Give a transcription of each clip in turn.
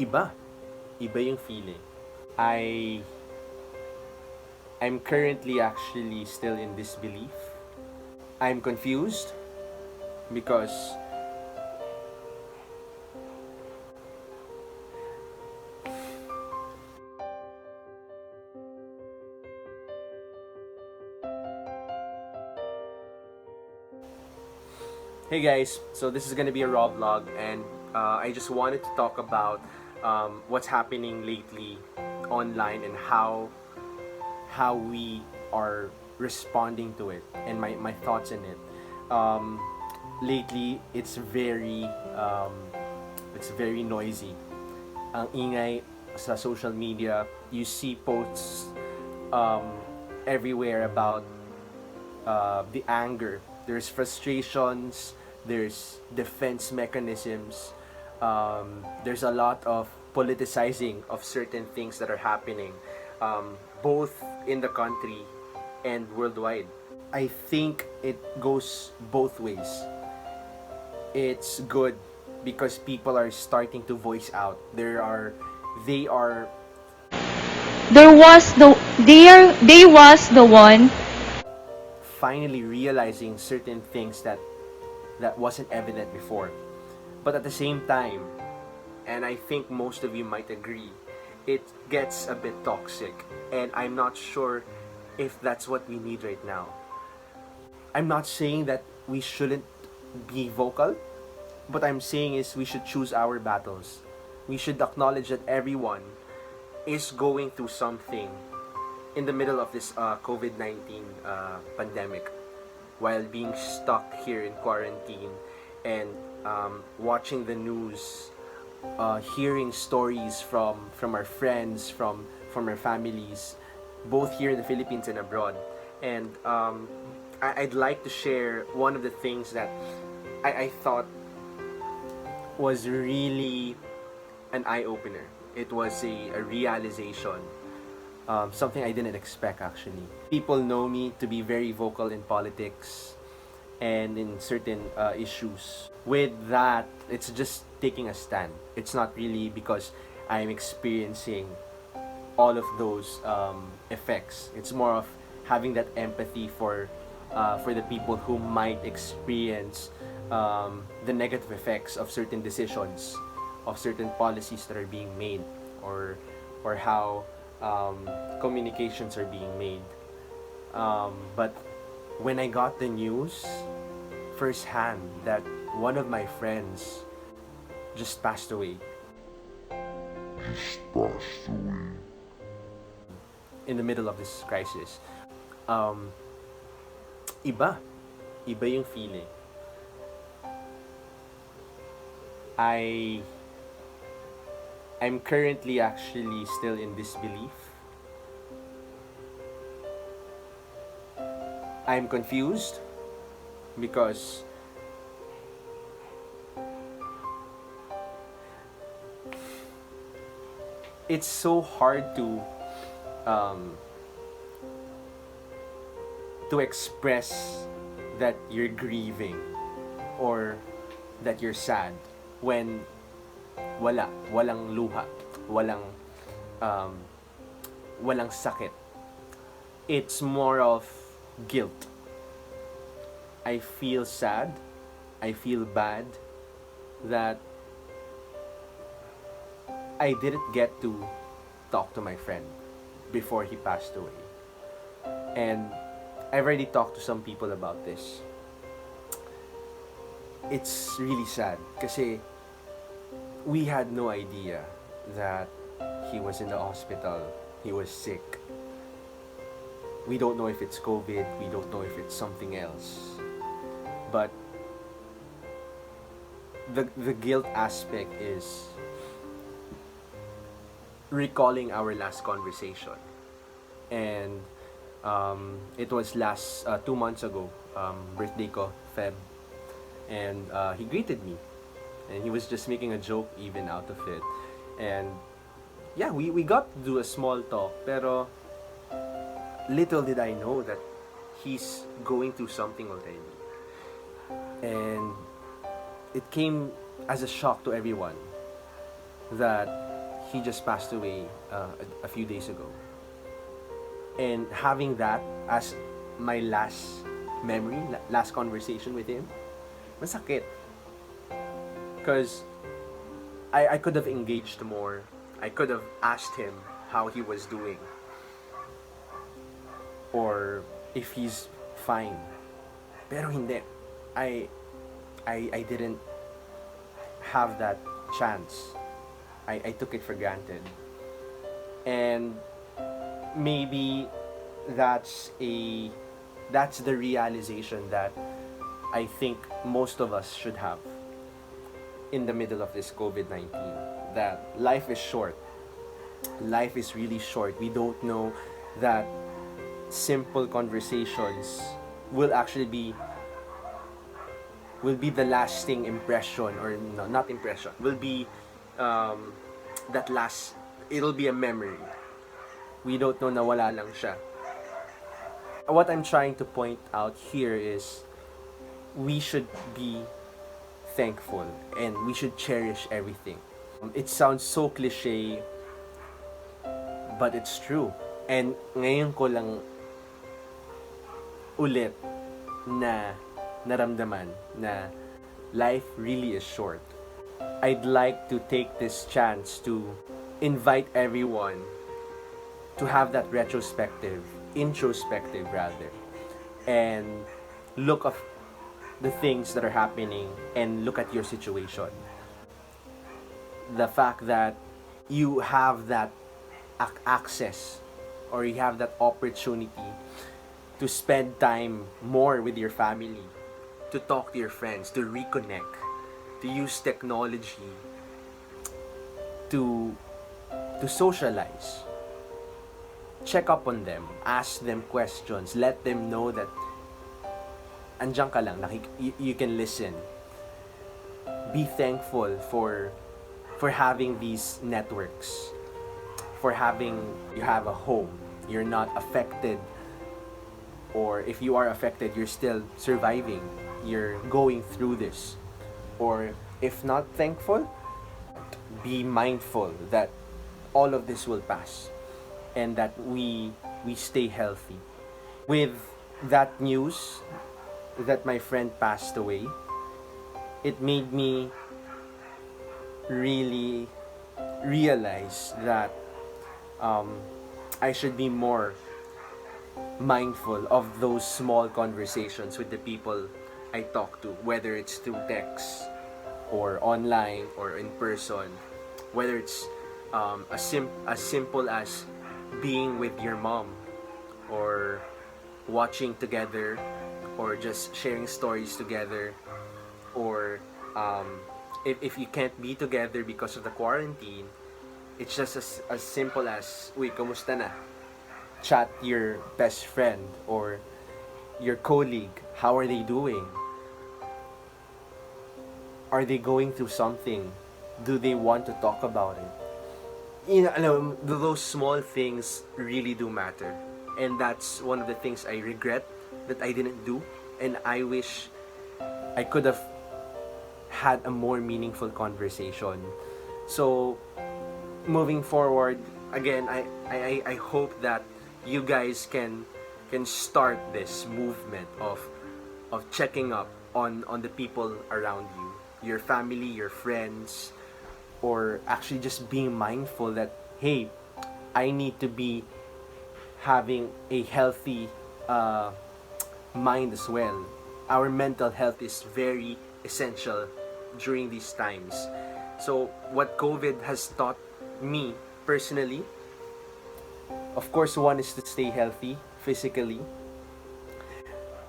iba. Iba yung feeling. I I'm currently actually still in disbelief. I'm confused because hey guys, so this is gonna be a raw vlog, and I just wanted to talk about what's happening lately online and how we are responding to it and my thoughts in it. Um, Lately, it's very noisy. Ang ingay sa social media. You see posts um, everywhere about the anger. There's frustrations. There's defense mechanisms. There's a lot of politicizing of certain things that are happening, both in the country and worldwide. I think it goes both ways. It's good because people are starting to voice out. They are There was the they was the one. finally realizing certain things that wasn't evident before. But at the same time, and I think most of you might agree, it gets a bit toxic, and I'm not sure if that's what we need right now. I'm not saying that we shouldn't be vocal. What I'm saying is we should choose our battles. We should acknowledge that everyone is going through something in the middle of this COVID-19 pandemic, while being stuck here in quarantine and watching the news, hearing stories from our friends, from our families, both here in the Philippines and abroad. And I'd like to share one of the things that I thought was really an eye opener. It was a realization, something I didn't expect actually. People know me to be very vocal in politics and in certain issues. With that, it's just taking a stand. It's not really because I'm experiencing all of those effects. It's more of having that empathy for the people who might experience the negative effects of certain decisions, of certain policies that are being made, or how communications are being made. But when I got the news firsthand that one of my friends just passed away in the middle of this crisis, um, iba. Iba yung feeling. I I'm currently actually still in disbelief. I'm confused because it's so hard um, to express that you're grieving or that you're sad when walang luha, walang um, walang sakit. It's more of guilt. I feel sad. I feel bad that I didn't get to talk to my friend before he passed away. And I've already talked to some people about this. It's really sad kasi we had no idea that he was in the hospital. He was sick. We don't know if it's COVID. We don't know if it's something else. But the guilt aspect is recalling our last conversation. And it was last 2 months ago, birthday ko, Feb. And he greeted me. And he was just making a joke even out of it. And yeah, we got to do a small talk. Pero little did I know that he's going through something already. And it came as a shock to everyone. that he just passed away a few days ago. And having that as my last memory, last conversation with him, masakit. Because I could have engaged more. I could have asked him how he was doing. Or if he's fine. Pero hindi. I didn't have that chance. I took it for granted. And maybe that's the realization that I think most of us should have in the middle of this COVID-19, that life is short. Life is really short. We don't know that simple conversations will actually be the lasting impression, or no, not impression, will be it'll be a memory. We don't know na wala lang siya. What I'm trying to point out here is we should be thankful and we should cherish everything. It sounds so cliche, but it's true. And ngayon ko lang ulit na naramdaman na life really is short. I'd like to take this chance to invite everyone to have that introspective rather, and look at the things that are happening and look at your situation. The fact that you have that access, or you have that opportunity to spend time more with your family, to talk to your friends, to reconnect, to use technology to socialize. Check up on them, ask them questions, let them know that andyan ka lang, you can listen. Be thankful for having these networks, for you have a home, you're not affected, or if you are affected, you're still surviving, you're going through this. Or if not thankful, be mindful that all of this will pass and that we stay healthy. With that news that my friend passed away, it made me really realize that I should be more mindful of those small conversations with the people I talk to, whether it's through text or online or in person, whether it's as simple as being with your mom, or watching together, or just sharing stories together, or if you can't be together because of the quarantine, it's just as simple as, uy, kamusta na? Chat your best friend or your colleague, how are they doing? Are they going through something? Do they want to talk about it? You know, those small things really do matter. And that's one of the things I regret that I didn't do. And I wish I could have had a more meaningful conversation. So, moving forward, again, I hope that you guys can start this movement of checking up on the people around you, your family, your friends, or actually just being mindful that, hey, I need to be having a healthy mind as well. Our mental health is very essential during these times. So what COVID has taught me personally, of course, one is to stay healthy physically.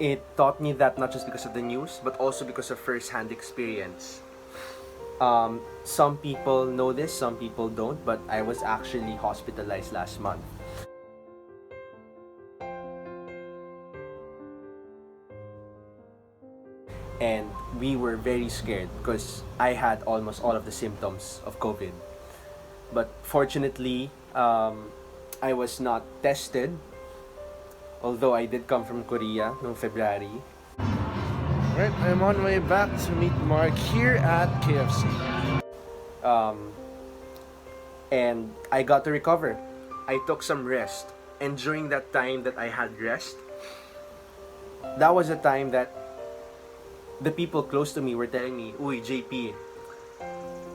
It taught me that not just because of the news, but also because of first-hand experience. Some people know this, some people don't, but I was actually hospitalized last month. And we were very scared because I had almost all of the symptoms of COVID. But fortunately, I was not tested, although I did come from Korea noong February. Right, I'm on my way back to meet Mark here at KFC. And I got to recover. I took some rest. And during that time that I had rest, that was a time that the people close to me were telling me, "Uy, JP,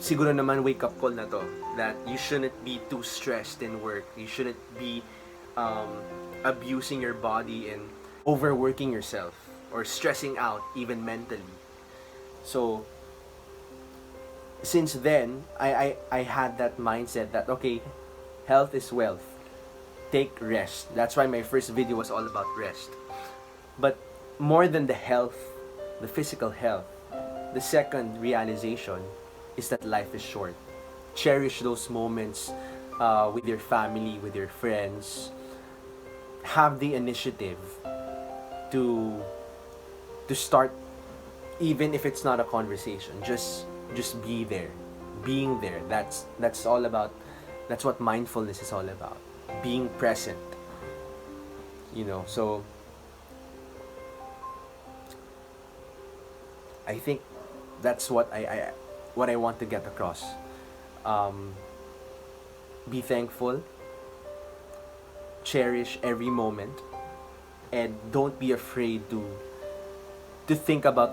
siguro naman wake up call na to. That you shouldn't be too stressed in work. You shouldn't be abusing your body and overworking yourself or stressing out even mentally." So since then, I had that mindset that, okay, health is wealth. Take rest. That's why my first video was all about rest. But more than the health, the physical health, the second realization is that life is short. Cherish those moments with your family, with your friends. Have the initiative to start, even if it's not a conversation. Just be there. Being there. That's all about. That's what mindfulness is all about. Being present. So I think that's what I want to get across. Be thankful, cherish every moment, and don't be afraid to think about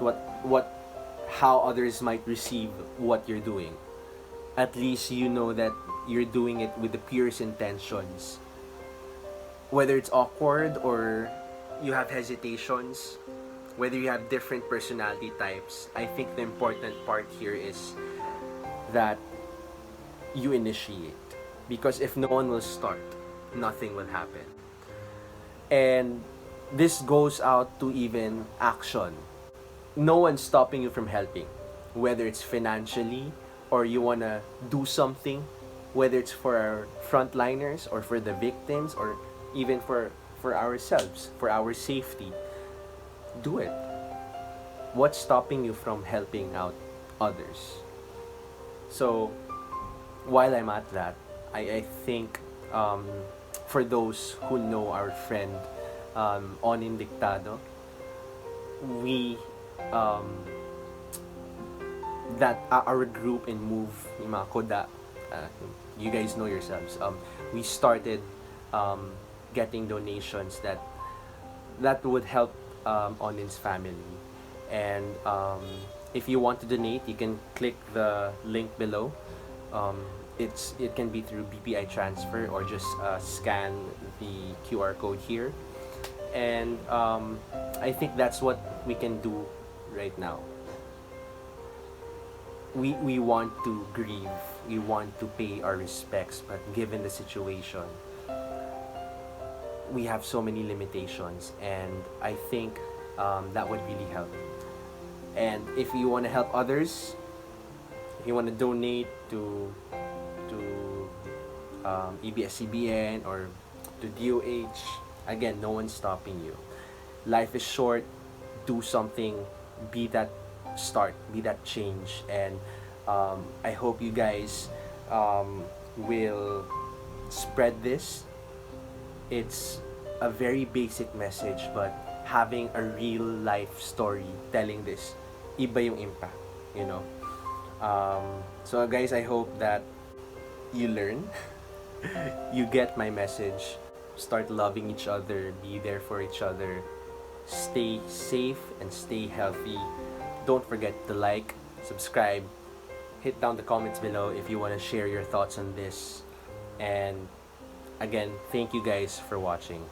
how others might receive what you're doing. At least you know that you're doing it with the purest intentions. Whether it's awkward or you have hesitations, whether you have different personality types, I think the important part here is that you initiate. Because if no one will start, nothing will happen. And this goes out to even action. No one's stopping you from helping. Whether it's financially or you want to do something, whether it's for our frontliners or for the victims or even for ourselves, for our safety, do it. What's stopping you from helping out others? So, while I'm at that, I think for those who know our friend Onin Dictado, we that our group in Move, yung mga koda, you guys know yourselves. We started getting donations that would help Onin's family. And if you want to donate, you can click the link below. It can be through BPI transfer or just scan the QR code here. And I think that's what we can do right now. We want to grieve, we want to pay our respects, but given the situation, we have so many limitations, and I think that would really help. And if you want to help others, if you want to donate to ABS-CBN or to DOH, again, no one's stopping you. Life is short. Do something. Be that start. Be that change. And I hope you guys will spread this. It's a very basic message, but having a real life story telling this, iba yung impact, So guys, I hope that you learn, you get my message, start loving each other, be there for each other, stay safe and stay healthy. Don't forget to like, subscribe, hit down the comments below if you want to share your thoughts on this. And again, thank you guys for watching.